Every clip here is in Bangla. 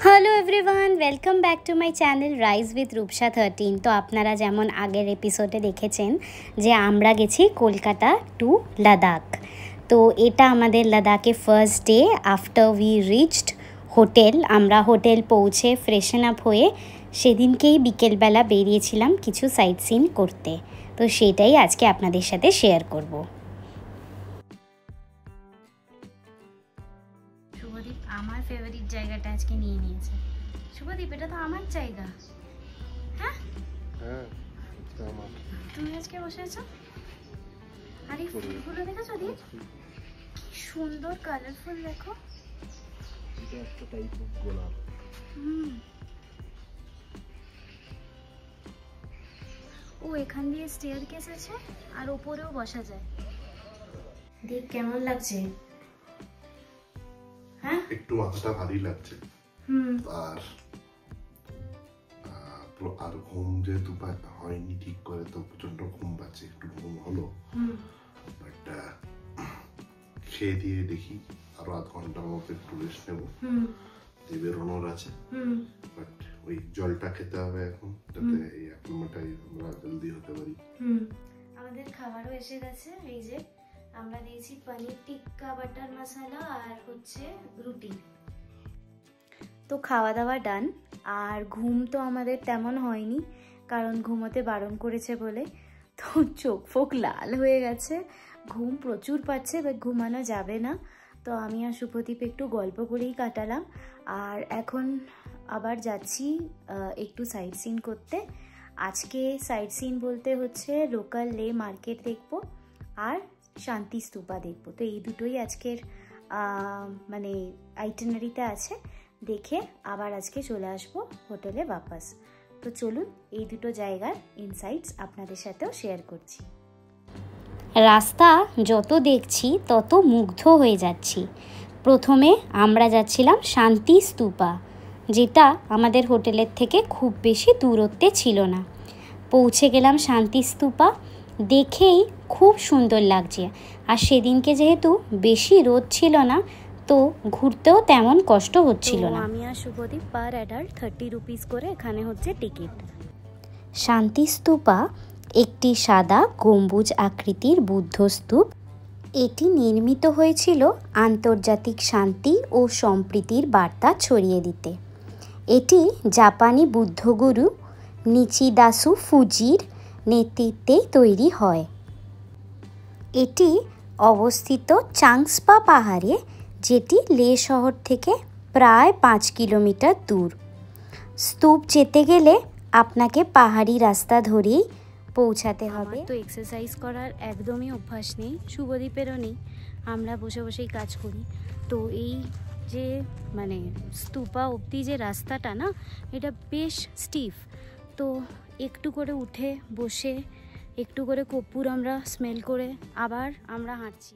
Hello everyone, welcome back to my channel rise with Rupsa 13। তো আপনারা যেমন আগের এপিসোডে দেখেছেন যে আমরা গেছি কলকাতা টু লাদাখ। তো এটা আমাদের লাদাখে first day after we reached hotel. আমরা হোটেল পৌঁছে ফ্রেশন আপ হয়ে সেদিনকেই বিকেলবেলা বেরিয়েছিলাম কিছু সাইট সিন করতে। তো সেটাই আজকে আপনাদের সাথে শেয়ার করব। শুভদীপ আমার ফেভারিট জায়গাটা আজকে নিয়ে নিয়েছে। শুভদীপ, এটা তো আমার জায়গা। হ্যাঁ হ্যাঁ, তুমি আজকে বসে আছো। আর এই ফুলগুলো দেখেছো দীপ, কি সুন্দর কালারফুল। দেখো, এটা একটা টাইপ অফ গোলাপ। ও এখান দিয়ে স্টেয়ারকেস আছে আর উপরেও বসা যায়। দেখ কেমন লাগছে। হ্যাঁ, একটু মাথাটা ভারী লাগছে। আর ঘুম যেহেতু হয়নি ঠিক করে, তো প্রচন্ড ঘুম পাচ্ছে। একটু ঘুম হলো, বাট খেয়ে দিয়ে দেখি আরো আধ ঘন্টার মতো একটু রেস্ট নেবো। বেরোনোর আছে, বাট ওই জলটা খেতে হবে এখন, যাতে এই অ্যাপয়েন্টমেন্টটাই আমরা জলদি হতে পারি। আমাদের খাবারও এসে গেছে। এই যে আমরা দিয়েছি পনির টিক্কা বাটার মশলা আর হচ্ছে রুটি। তো খাওয়া দাওয়া ডান। আর ঘুম তো আমাদের তেমন হয়নি, কারণ ঘুমোতে বারণ করেছে বলে। তো চোখ ফোক লাল হয়ে গেছে, ঘুম প্রচুর পাচ্ছে, বাট ঘুমানো যাবে না। তো আমি আর শুভদীপ একটু গল্প করেই কাটালাম। আর এখন আবার যাচ্ছি একটু সাইট সিন করতে। আজকে সাইট সিন বলতে হচ্ছে লোকাল লে মার্কেট দেখবো আর শান্তি স্তূপা দেখবো। তো এই দুটোই আজকের মানে আইটিনারিতে আছে। দেখে আবার আজকে চলে আসবো হোটেলে বাপাস। তো চলুন এই দুটো জায়গার ইনসাইটস আপনাদের সাথেও শেয়ার করছি। রাস্তা যত দেখছি তত মুগ্ধ হয়ে যাচ্ছি। প্রথমে আমরা যাচ্ছিলাম শান্তি স্তূপা, যেটা আমাদের হোটেলের থেকে খুব বেশি দূরত্বে ছিল না। পৌঁছে গেলাম শান্তি স্তূপা, দেখেই খুব সুন্দর লাগছে। আর সেদিনকে যেহেতু বেশি রোদ ছিল না, তো ঘুরতেও তেমন কষ্ট হচ্ছিল না। আমি আর শুভদীপ পার অ্যাডাল্ট 30 রুপিস করে এখানে হচ্ছে টিকিট। শান্তি স্তূপা একটি সাদা গম্বুজ আকৃতির বুদ্ধ স্তূপ। এটি নির্মিত হয়েছিল আন্তর্জাতিক শান্তি ও সম্প্রীতির বার্তা ছড়িয়ে দিতে। এটি জাপানি বুদ্ধগুরু নিচিদাসু ফুজির নেতৃত্বে তৈরি হয়। এটি অবস্থিত চাংসপা পাহাড়ে, যেটি লে শহর থেকে প্রায় 5 কিলোমিটার দূর। স্তূপ যেতে গেলে আপনাকে পাহাড়ি রাস্তা ধরেই পৌঁছাতে হবে। তো এক্সারসাইজ করার একদমই অভ্যাস নেই, শুভদীপেরও নেই। আমরা বসে বসেই কাজ করি। তো এই যে মানে স্তূপা অবধি যে রাস্তাটা না, এটা বেশ স্টিফ। তো একটু করে উঠে বসে একটু করে কর্পূর আমরা স্মেল করে আবার আমরা হাঁটছি।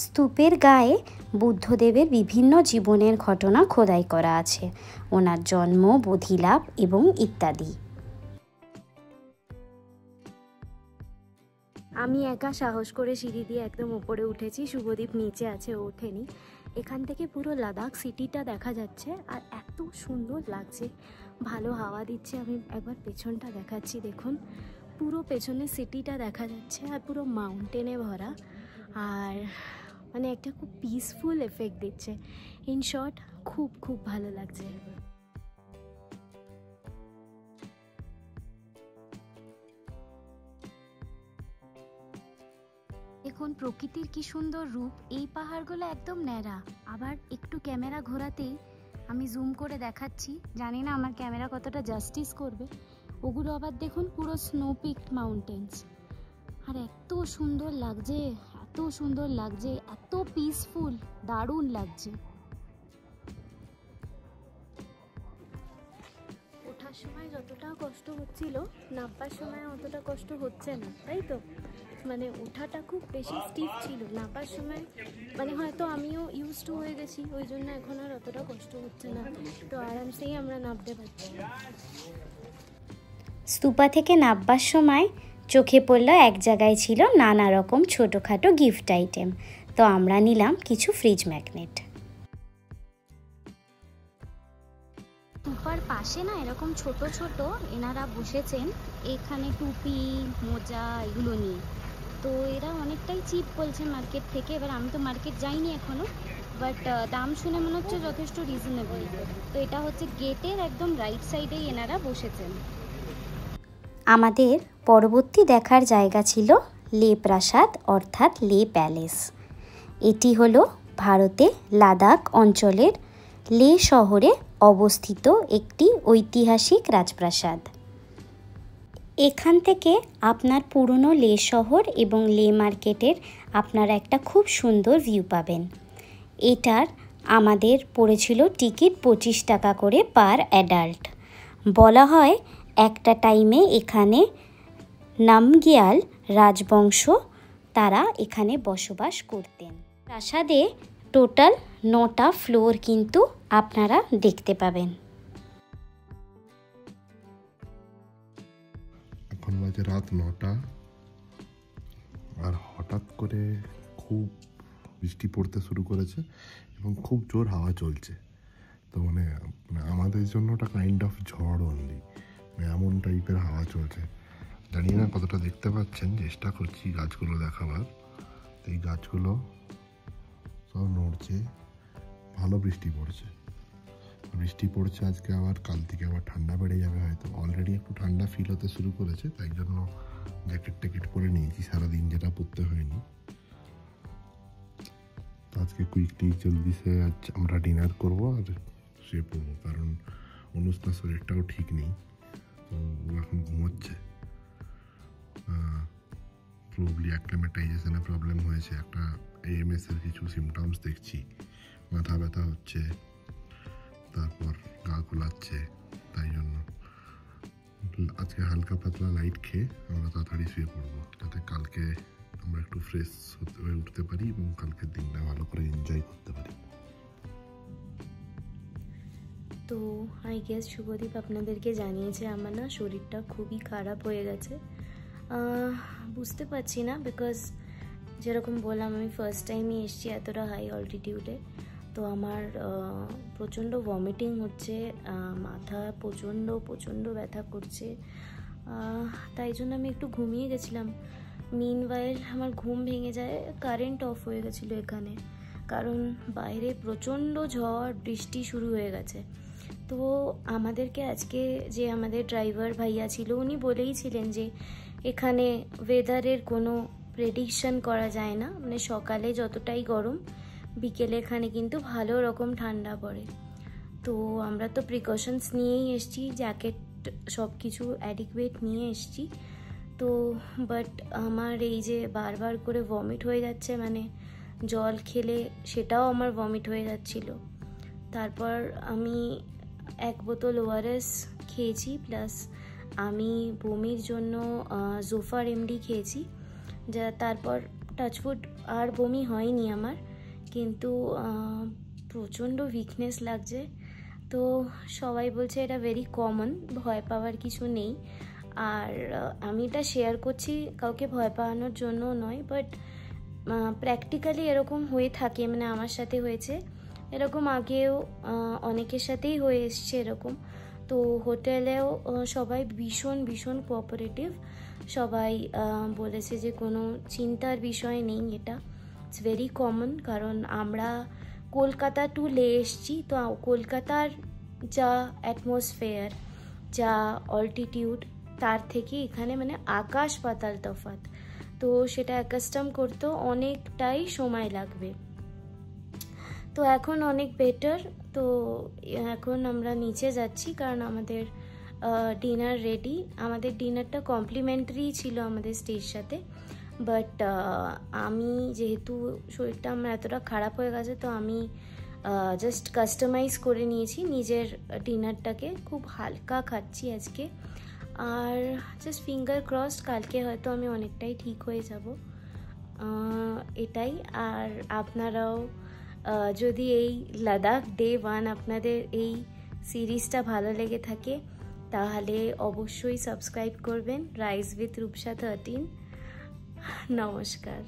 স্তূপের গায়ে বুদ্ধদেবের বিভিন্ন জীবনের ঘটনা খোদাই করা আছে, ওনার জন্ম, বোধিলাভ এবং ইত্যাদি। আমি একা সাহস করে সিঁড়ি দিয়ে একদম উপরে উঠেছি, শুভদীপ নিচে আছে, ওঠেনি। এখান থেকে পুরো লাদাখ সিটিটা দেখা যাচ্ছে আর এত সুন্দর লাগছে, ভালো হাওয়া দিচ্ছে। আমি একবার পেছনটা দেখাচ্ছি, দেখুন পুরো পেছনের সিটিটা দেখা যাচ্ছে আর পুরো মাউন্টেনে ভরা। আর মানে একটা খুব পিসফুল এফেক্ট দিচ্ছে। ইন শর্ট খুব খুব ভালো লাগছে। দেখুন প্রকৃতির কি সুন্দর রূপ। এই পাহাড়গুলো একদম ন্যাড়া, আবার একটু ক্যামেরা ঘোরাতেই আমি জুম করে দেখাচ্ছি, জানি না আমার ক্যামেরা কতটা জাস্টিস করবে। ওগুলো আবার দেখুন পুরো স্নো পিকড মাউন্টেন্স, আর এত সুন্দর লাগছে, এত এত সুন্দর লাগছে, এত পিসফুল, দারুণ লাগছে। ওঠার সময় যতটা কষ্ট হচ্ছিল নামবার সময় অতটা কষ্ট হচ্ছে না, তাই তো? মানে ওঠাটা খুব বেশি স্টিফ ছিল, নামবার সময় মানে হয়তো আমিও ইউজ টু হয়ে গেছি, ওই জন্য এখন আর অতটা কষ্ট হচ্ছে না, তো আরামসেই আমরা নামতে পারছি। স্তূপা থেকে নামবার সময় চোখে পড়লো এক জায়গায় ছিল নানা রকম ছোটোখাটো গিফট আইটেম, তো আমরা নিলাম কিছু ফ্রিজ ম্যাগনেট। স্তূপার পাশে না এরকম ছোট ছোট এনারা বসেছেন, এখানে টুপি মোজা এগুলো নিয়ে, তো এরা অনেকটাই চিপ বলছে মার্কেট থেকে। এবার আমি তো মার্কেট যাইনি এখনো, বাট দাম শুনে মনে হচ্ছে যথেষ্ট রিজনেবল। তো এটা হচ্ছে গেটের একদম রাইট সাইডেই এনারা বসেছেন। আমাদের পরবর্তী দেখার জায়গা ছিল লে প্রাসাদ অর্থাৎ লে প্যালেস। এটি হলো ভারতে লাদাখ অঞ্চলের লে শহরে অবস্থিত একটি ঐতিহাসিক রাজপ্রাসাদ। এখান থেকে আপনার পুরনো লে শহর এবং লে মার্কেটের আপনারা একটা খুব সুন্দর ভিউ পাবেন। এটার আমাদের পড়েছিল টিকিট 25 টাকা করে পার অ্যাডাল্ট। বলা হয় একটা টাইমে এখানে নামগিয়াল রাজবংশ তারা এখানে বসবাস করতেন। প্রাসাদে টোটাল 9টা ফ্লোর কিন্তু আপনারা দেখতে পাবেন। এখন বাজে রাত 9টা, আর হঠাৎ করে খুব বৃষ্টি পড়তে শুরু করেছে এবং খুব জোর হাওয়া চলছে। তো মানে আমাদের জন্য ওটা কাইন্ড অফ ঝড় অনলি, এমন টাইপের হাওয়া চলছে। জানি না কতটা দেখতে পাচ্ছেন, চেষ্টা করছি গাছগুলো দেখাবার। এই গাছগুলো সব নড়ছে, ভালো বৃষ্টি পড়ছে। বৃষ্টি পড়ছে আজকে, আবার কাল থেকে আবার ঠান্ডা বেড়ে যাবে হয়তো। অলরেডি একটু ঠান্ডা ফিল হতে শুরু করেছে, তাই জন্য জ্যাকেট ট্যাকেট পরে নিয়েছি সারাদিন, যেটা পরতে হয়নি। আজকে কুইকলি জলদি সে আজ আমরা ডিনার করবো আর শুয়ে পড়বো, কারণ অনুষ্ঠান শরীরটাও ঠিক নেই, তো ও এখন ঘুমোচ্ছে। প্রবলি অ্যাক্লিমেটাইজেশনে প্রবলেম হয়েছে, একটা AMS এর কিছু সিমটমস দেখছি, মাথা ব্যথা হচ্ছে, তারপর গা গোলাচ্ছে, তাই জন্য আজকে হালকা পাতলা লাইট খেয়ে আমরা তাড়াতাড়ি শুয়ে পড়বো, যাতে কালকে আমরা একটু ফ্রেশ হয়ে উঠতে পারি এবং কালকের দিনটা ভালো করে এনজয় করতে পারি। তো আই গেস শুভদীপ আপনাদেরকে জানিয়েছে আমার না শরীরটা খুবই খারাপ হয়ে গেছে। বুঝতে পারছি না, বিকজ যেরকম বললাম আমি ফার্স্ট টাইমই এসেছি এতটা হাই অল্টিটিউডে, তো আমার প্রচণ্ড ভমিটিং হচ্ছে, মাথা প্রচণ্ড ব্যথা করছে, তাই জন্য আমি একটু ঘুমিয়ে গেছিলাম। মিনওয়াইল আমার ঘুম ভেঙে যায়, কারেন্ট অফ হয়ে গেছিলো এখানে, কারণ বাইরে প্রচণ্ড ঝড় বৃষ্টি শুরু হয়ে গেছে। তো আমাদেরকে আজকে যে আমাদের ড্রাইভার ভাইয়া ছিল উনি বলেইছিলেন যে এখানে ওয়েদারের কোনো প্রেডিকশন করা যায় না, মানে সকালে যতটাই গরম বিকেলে এখানে কিন্তু ভালো রকম ঠান্ডা পড়ে। তো আমরা তো প্রিকশনস নিয়েই এসছি, জ্যাকেট সব কিছু অ্যাডিকুয়েট নিয়ে এসছি। তো বাট আমার এই যে বারবার করে ভমিট হয়ে যাচ্ছে, মানে জল খেলে সেটাও আমার ভমিট হয়ে যাচ্ছিল। তারপর আমি 1 বোতল ORS খেয়েছি, প্লাস আমি বমির জন্য জোফার এমডি খেয়েছি, যা তারপর টাচফুড আর বমি হয়নি আমার, কিন্তু প্রচণ্ড উইকনেস লাগছে। তো সবাই বলছে এটা ভেরি কমন, ভয় পাওয়ার কিছু নেই। আর আমি এটা শেয়ার করছি কাউকে ভয় পাওয়ানোর জন্য নয়, বাট প্র্যাকটিক্যালি এরকম হয়ে থাকে, মানে আমার সাথে হয়েছে এরকম, আগেও অনেকের সাথেই হয়ে এসছে এরকম। তো হোটেলেও সবাই ভীষণ কোঅপারেটিভ, সবাই বলেছে যে কোনো চিন্তার বিষয় নেই, এটা ইটস ভেরি কমন। কারণ আমরা কলকাতা টু লে এসছি, তো কলকাতার যা অ্যাটমসফেয়ার, যা অল্টিটিউড, তার থেকে এখানে মানে আকাশ পাতাল তফাৎ, তো সেটা অ্যাকাস্টম করতেও অনেকটাই সময় লাগবে। তো এখন অনেক বেটার। তো এখন আমরা নিচে যাচ্ছি, কারণ আমাদের ডিনার রেডি। আমাদের ডিনারটা কমপ্লিমেন্টারি ছিল আমাদের স্টের সাথে, বাট আমি যেহেতু শরীরটা আমার এতটা খারাপ হয়ে গেছে, তো আমি জাস্ট কাস্টমাইজ করে নিয়েছি নিজের ডিনারটাকে। খুব হালকা খাচ্ছি আজকে, আর জাস্ট ফিঙ্গার ক্রসড কালকে হয়তো আমি অনেকটাই ঠিক হয়ে যাব, এটাই। আর আপনারাও যদি এই লাদাখ ডে 1 আপনাদের এই সিরিজটা ভালো লেগে থাকে তাহলে অবশ্যই সাবস্ক্রাইব করবেন রাইজ উইথ রূপসা 13। নমস্কার।